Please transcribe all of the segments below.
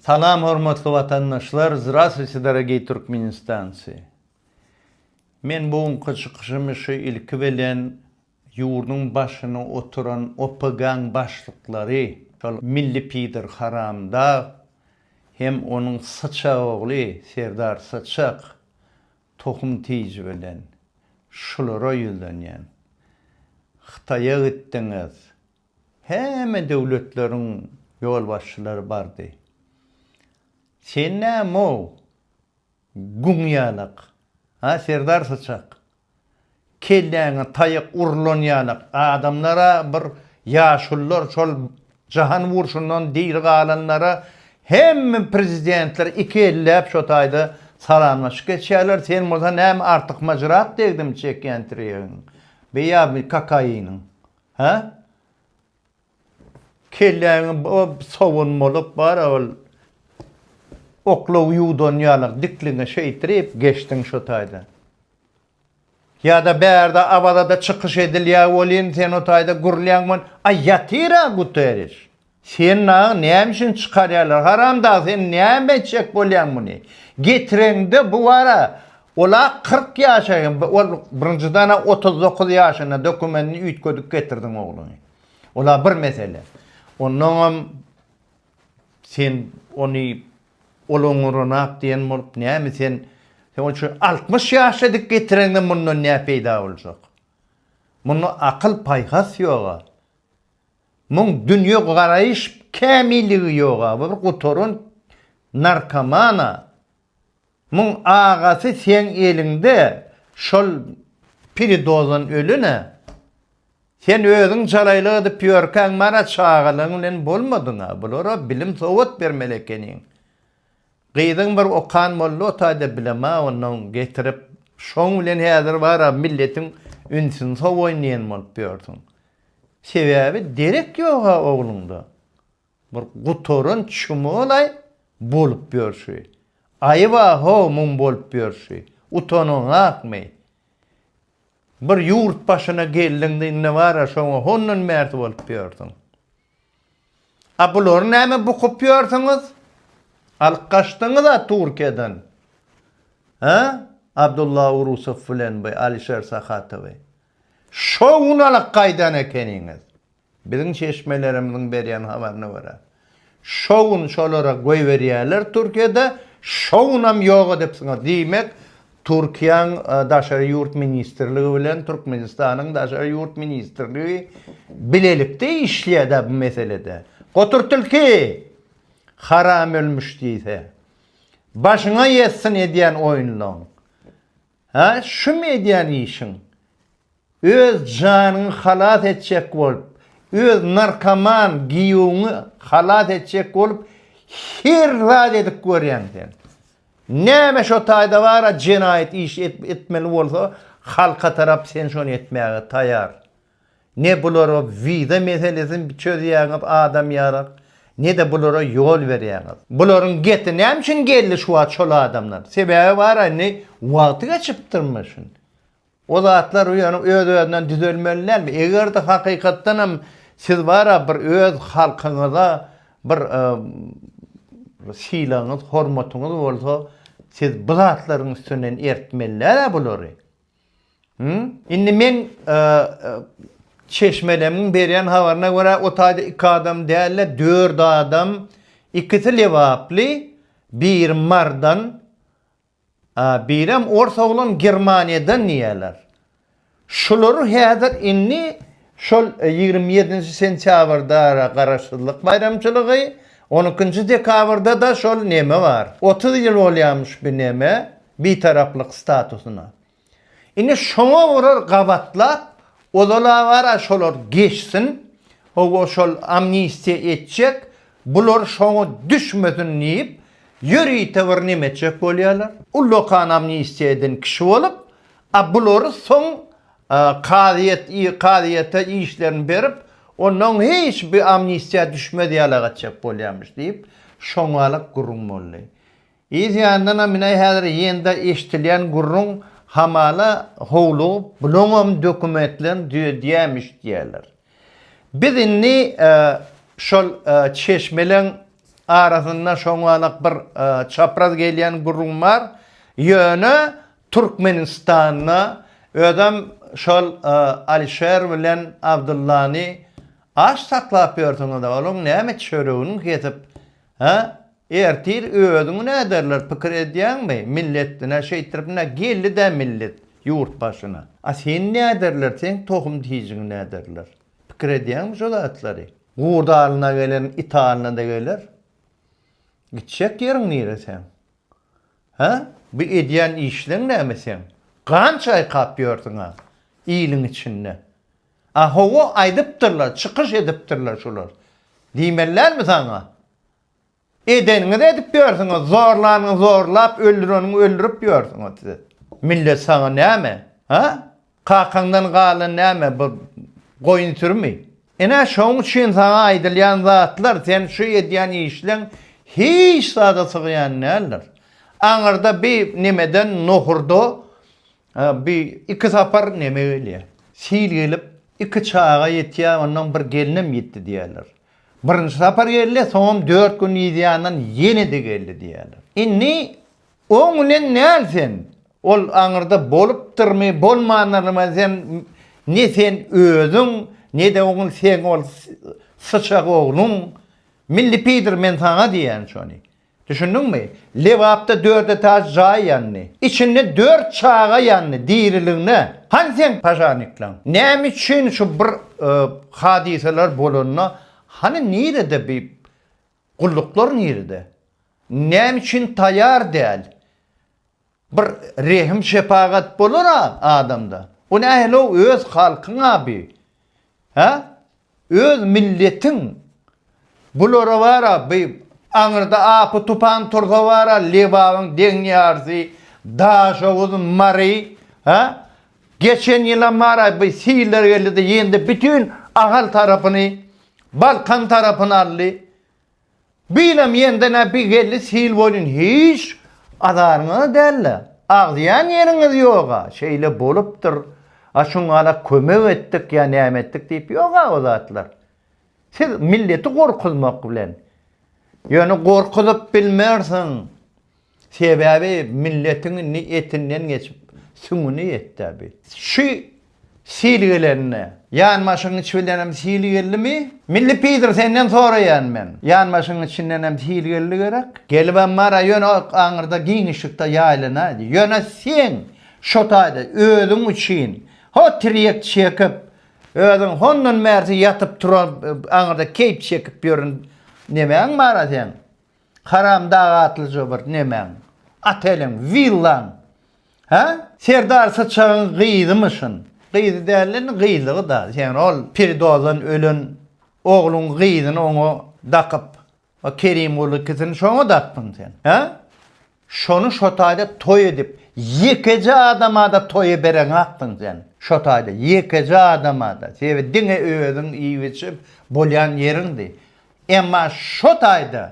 Salam hormatly vatandaşlar, здравствуйте, dorogiy Turkmenistancy. Men bu çıkışımı ilki bilen yurdun başına oturan opagan başlıkları, şol milli pidir haramda hem onun sıçaq oğlu Serdar Sıçaq tohum tiyci bilen şulara yüzlenyen. Xitaya gittiniz. Heme devletlerin yol başçıları bardı. Sen näme o? Gumyalık. Ha Serdar Sıçaq. Kelläňe taýyk urlanýalyk adamlara bir ýaşullar şol jahan wurşundan diýir galanlara hemme prezidentler iki elläp şo taýda salamlaşyp geçýärler. Sen bolsa näme artyk majrak degdim çekýäntirýän. Beýa bir kakaýynyň. Ha? Kelläňe o sowunmalyk bar ol oklaw ýudonýalyk dikliňe şeýtirip geçdiň şo taýda. Ya da bärde avada da çıkış edilýär bolýan, sen o taýda gurulýanman, ay ýatyra Guterres. Sen näme üçin çykarýarlar? Haramda sen näme etjek bolýan muny? Getireňde bu wara ola 40 ýaşaýan, ol birinjiden 39 ýaşyna dokumentini üýtgedik getirdiň ogluny. Ola bir mesele. Ondan sen ony olonuruna diýen bolup näme sen şu 60 ýaşadyk getireňde mundan näme peýda boljak? Muny akıl paýgas ýok. Mun dünýä garaýyş kämilligi ýok. Bir gutorun narkomana. Mun agasy sen elinde şol piridozan ölüne. Sen özüň çalaýlygy pýörkäň mara çağalyň bilen bolmadyň. Bulara bilim sowat bermelekeniň. Gıydın bir okan mollu taýda bilema onu getirip şoň bilen häzir bara milletin ünsün sowoýnaýan bolup ýördiň. Sebäbi derek ýok oglunda. Bir gutorun çumulay bolup ýörşi. Aýwa ho mun bolup ýörşi. Utonyň akmy. Bir ýurt başyna geldiňde ne bara şoňa honun märti bolup ýördiň. A bular näme bukup ýörsiňiz? Alqaşdyňyz da Türkiýeden. Ha? Abdullah Urusov bilen bu Alişer Saxatowy. Şoňalyk gaýdan ekeniňiz. Biziň çeşmelerimiň berýän habaryny bara. Şoň şolara goý berýärler Türkiýede, şoňam ýok edip siňe diýmek, Türkiýanyň daşary ýurt ministrligi bilen Türkmenistanyň daşary ýurt ministrligi bilelikde işleýär bu meselede. Goturtylky haram ölmüş diýse. Başyňa ýetsin edýän oýunlaň. Ha, şu edýän işiň. Öz janyny halat etjek bolup, öz narkoman giýuňy halat etjek bolup, her zat edip görýändir. Näme şo taýda bara jinayet iş etmeli bolsa, halka tarap sen şonu etmäge taýar. Ne bulara viza meselesini çözýäňiz adam ýarak. Ne de bulara yol berýäňiz. Bularyň geti näme üçin geldi şu şol adamlar? Sebäbi bar ne wagty geçipdirmişin. O zatlar öz-özünden düzelmeliler mi? Egerde hakykatdan hem siz bara bir öz halkyňyza bir şiýlaňyz, hormatyňyz bolsa, siz bu zatlaryň üstünden ertmeliler bulary. Indi men çeşmelerimin berýän habaryna görä o taýda 2 adam däller, 4 adam, 2 lewaply, bir mardan, birem orta bolan Germaniýadan niýerler. Şolary häzir inni şol 27 sentýabrda garaşdyrlyk bayramçylygy, 12 dekabrda da şol näme bar. 30 ýyl bolýarmyş bir näme, bir taraplyk statusyna. Indi şoňa orar gabatlap odalar var şolar geçsin, o şol amnistiýa etjek, bular şoňa düşmesin diýip, ýöri tewrnim etjek bolýarlar. Ullakan amnistiýa eden kişi bolup, a bular soň kadyýeta işlerini berip, ondan hiç bir amnistiýa düşmediýärler etjek bolýarmyş diýip, şoňalyk gurrun boldy. Ýa-da mine häzir ýende eşitilýän gurrun hamala howlu bulunam dokumentlerini diýämiş diýerler. Biz inni şol çeşmeleň arasında şoňalyk bir çapraz gelýän gurum bar. Ýöne Türkmenistan'a ödem şol Alişer bilen Abdullany aş saklap ýördiňiz da onuň näme çöregini ketip ertir ödüňi näderler pikir edýänmi milletine şeýtiripne geldi de millet ýurt başyna sen näderler sen tohum diýijiň näderler pikir edýänmi şol atlary gurdalyna gelen italyna da geler gitjek ýeriň nere sen bu edýän işleň näme sen gança kap ýördiň iyiliň içinde howa aýdypdyrlar çykyş edipdirler şolar diýmellermi saňa edeniňi de edip ýörsiňiz zorlanyňy zorlap öldüreniňi öldürüp ýörsiňiz millet saňa näme kakaňdan galan näme bu goýun türmi ene şoň üçin saňa aýdylýan zatlar sen şu edýän işleň hiç sada sygýan näler aňyrda bir nemeden nohurda bir iki sapar neme öyle sil gelip iki çağa yetýär ondan bir gelinim ýetdi diýerler. Birinji sapar geldi, soňam 4 gün ýetýändan ýene de geldi diýerler. Inni oň bilen näl sen? Ol aňyrda bolupdyrmy, bolmanarmy sen ne sen özüň, ne de oň sen ol sıçak oglum milli pidir men saňa diýen şony. Düşündüňmi? Lewapda 4 etaş jaý ýanny. İçinde 4 çağa ýanny diýriliňne. Han sen paşaniklan. Näme üçin şu bir hadiseler bolanna hani nerede bir gulluklar nerede? Näme üçin taýar däl? Bir rehim şefagat bolar adamda. O nähili öz halkyňa bir. Öz milletiň bulara wara bir aňyrda apy tupan turga wara lewawyň deňýarsy daşowuzun mary geçen ýyla mara bir siler geldi ýende bütün ahal tarapyny Balkan tarapyny aldy bilem ýende näpi geldi sil bolun hiç adaryňy dälle agdýan ýeriňiz ýoga şeýle bolupdyr aşuňala kömek etdik ýa näme etdik diýip ýoga o zatlar siz milleti gorkuzmak bilen ýöne gorkuzyp bilmersiň sebäbi milletiň etinden geçip süňüni ýetdi. Şu silgilerine ýanmaşyň içinden hem silgi geldimi? Milli pidir senden sonra ýan men. Ýanmaşyň içinden hem silgi geldi gerek. Gelibem mara ýöne aňyrda giňişikde ýaýlana. Ýöne sen şotaýda özüň üçin ho tirek çekip özüň hondan merzi ýatyp turan aňyrda keyp çekip ýörün nemäň mara sen? Haram dağatlyjy bir nemäň? Atelyň, villan. Serdar saçağın gıydımışın. Gıydı dällen gıydygy da. Sen ol pirdozan ölen oğlun gıydyny onu dakyp o Kerim ulu kızını şoňa dakpyn sen. Şonu şotaýda toy edip ýekeje adama da toy beren akpyn sen. Şotaýda ýekeje adama da. Sebäbi diňe özüň iýiçip bolýan ýeriňdi. Emma şotaýda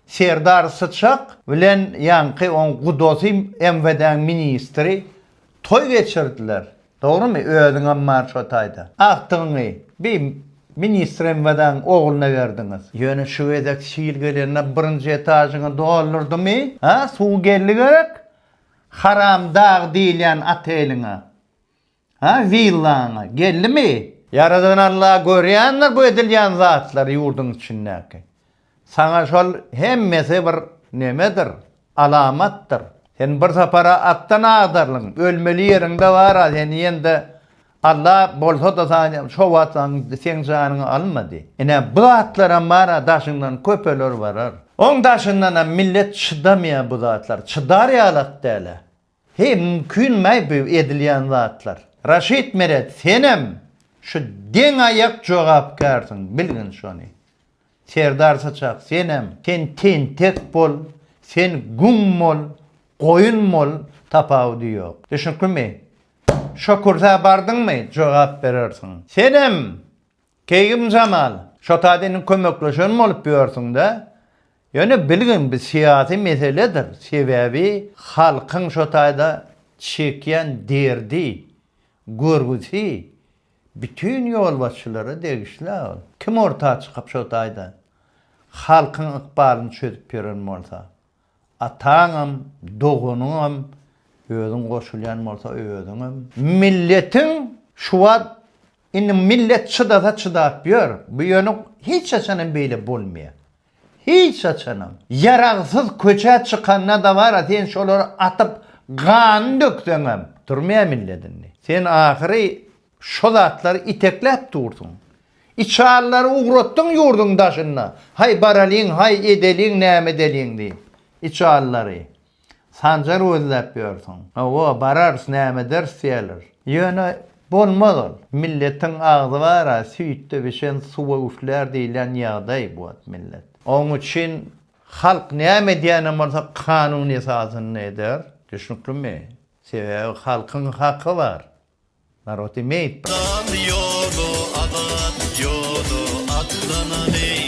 Serdar Sıçak bilen ýanky on gudosy MWD ministri toy geçirdiler. Dogrymy? Özüňe mar şotaýda. Akdyňy bir ministr MWD'ň oğluna berdiňiz. Ýöne şu edek şiir gelenine birinji etažyňy doldurdymy? Suw geldi gerek. Haram dağ diýilýän ateliňe. Villana geldimi? Yaradan Allah görýänler bu edilýän zatlar ýurduň içindäki. Sana şol hemmesi bir nemedir? Alamatdır. Sen bir sapara attan ağdarlın. Ölmeli yerinde var. Sen ýende Allah bolsa da sana şo watan sen janyňy almady. Ene bu atlara mara daşyňdan köpeler barar. On daşyndan millet çydamaýar bu zatlar. Çydar ýalat däle. Mümkin mäy bu edilýän zatlar. Raşid Meret senem şu deň ayak jogapkarsyň bilgin şonu. Serdar Saçak senem sen tentek bol, sen gum bol, koyun bol tapawdy ýok. Düşünkünmi? Şokursa bardyňmy? Jogap berersiň. Senem keýgim Jamal, şotadynyň kömekleşen bolup ýörsiň da. Ýöne bilgin bir siýasy meseledir. Sebäbi halkyň şotaýda çekýän derdi, görgüsi bütün ýol başçylary degişler. Kim ortağa çykyp şotaýda? halkyň ykbalyny çözüp beren bolsa, ataňam, dogunuňam, özüň goşulýan bolsa özüňem, milletiň şu wagt indi millet çydasa çydap ber. Bu ýöne hiç açanam beýle bolmaýar. Hiç açanam. Yaragsyz köçe çykanda da var, sen şolary atyp gan dökseňem, durmaýar milletini. Sen ahyry şo zatlary itekläp durdun. İçallary uğratdyň ýurduň daşyna. Hay baralyn, hay edeliň, näme edeliň diýip. İçallary sanjar özläp ýörsiň. O barars näme ders ýeler. Ýöne bolmaz. Milletiň agzy bar, süýtde beşen suwa üfler diýilen ýagdaý bu millet. Onuň üçin halk näme diýenem bolsa kanun esasyny eder. Düşünikmi? Sebäbi halkyň haky bar. Narod emeyip. Yolu adat, yolu atlanani